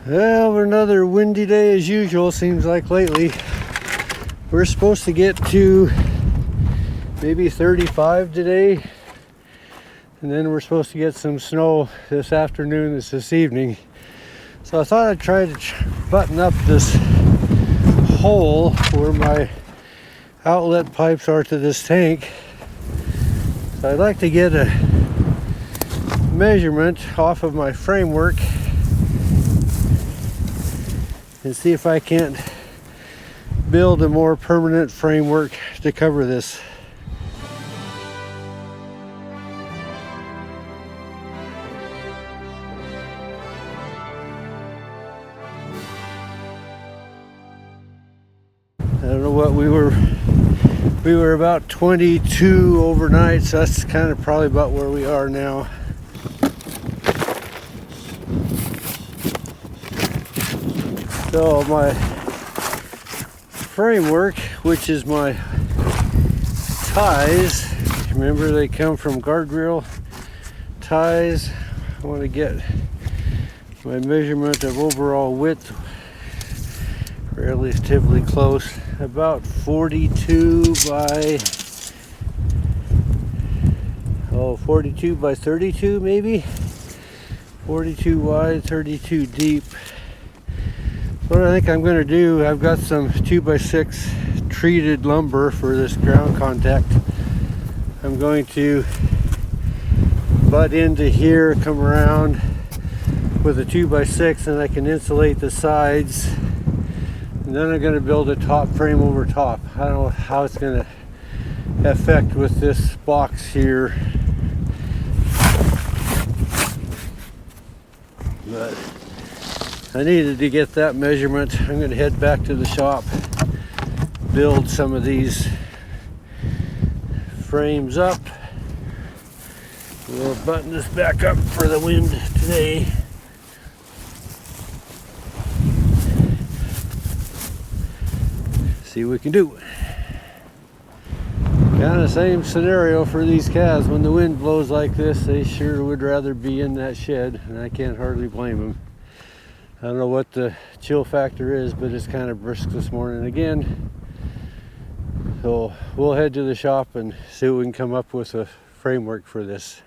Well, another windy day as usual, seems like lately. We're supposed to get to maybe 35 today, and then we're supposed to get some snow this afternoon, this evening. So I thought I'd try to button up this hole where my outlet pipes are to this tank. So I'd like to get a measurement off of my framework and see if I can't build a more permanent framework to cover this. I don't know what we were about 22 overnight, so that's kind of probably about where we are now. So my framework, which is my ties, remember they come from guardrail ties. I want to get my measurement of overall width relatively close, about 42 by 32 maybe, 42 wide, 32 deep. What I think I'm going to do, I've got some 2x6 treated lumber for this ground contact. I'm going to butt into here, come around with a 2x6, and I can insulate the sides. And then I'm going to build a top frame over top. I don't know how it's going to affect with this box here, but I needed to get that measurement. I'm going to head back to the shop, build some of these frames up. We'll button this back up for the wind today. See what we can do. Kind of same scenario for these calves. When the wind blows like this, they sure would rather be in that shed, and I can't hardly blame them. I don't know what the chill factor is, but it's kind of brisk this morning again. So we'll head to the shop and see what we can come up with a framework for this.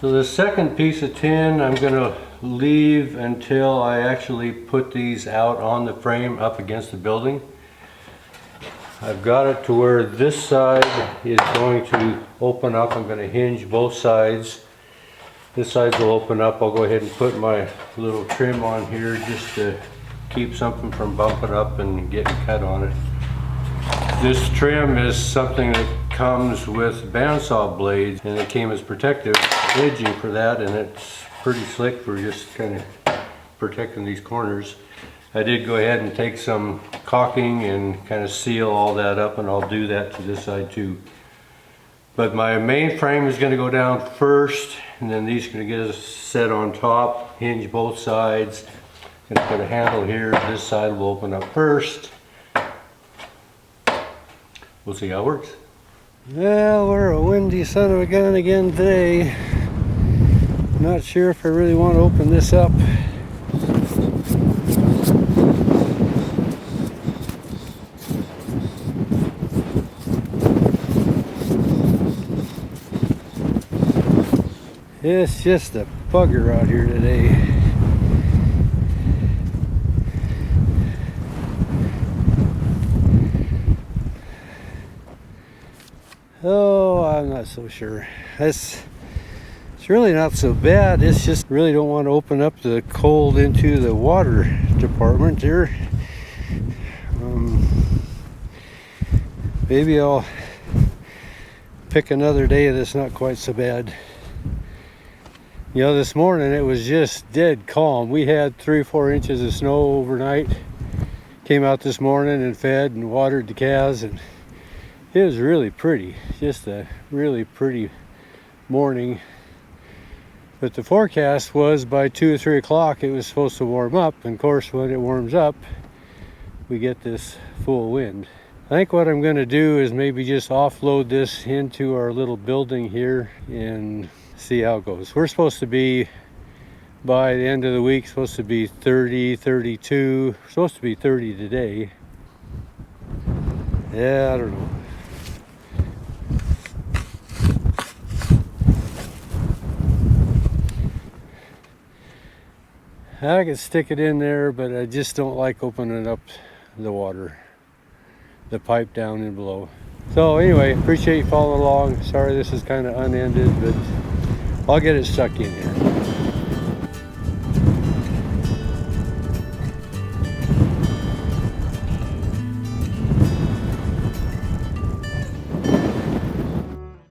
So the second piece of tin I'm going to leave until I actually put these out on the frame up against the building. I've got it to where this side is going to open up. I'm going to hinge both sides. This side will open up. I'll go ahead and put my little trim on here just to keep something from bumping up and getting cut on it. This trim is something that comes with bandsaw blades, and it came as protective edging for that, and it's pretty slick for just kind of protecting these corners. I did go ahead and take some caulking and kind of seal all that up, and I'll do that to this side too. But my main frame is going to go down first, and then these are going to get set on top, hinge both sides. Going to put a handle here. This side will open up first. We'll see how it works. Well, we're a windy son of a gun again today. Not sure if I really want to open this up. It's just a bugger out here today. Oh, I'm not so sure. It's really not so bad. It's just really don't want to open up the cold into the water department there. Maybe I'll pick another day that's not quite so bad. You know, this morning it was just dead calm. We had 3 or 4 inches of snow overnight. Came out this morning and fed and watered the calves, and it was really pretty. Just a really pretty morning. But the forecast was by 2 or 3 o'clock it was supposed to warm up, and of course when it warms up we get this full wind. I think what I'm going to do is maybe just offload this into our little building here and see how it goes. We're supposed to be, by the end of the week, supposed to be 30, 32, supposed to be 30 today. Yeah, I don't know. I could stick it in there, but I just don't like opening up the water, the pipe down and below. So anyway, appreciate you following along. Sorry this is kind of unended, but I'll get it stuck in here.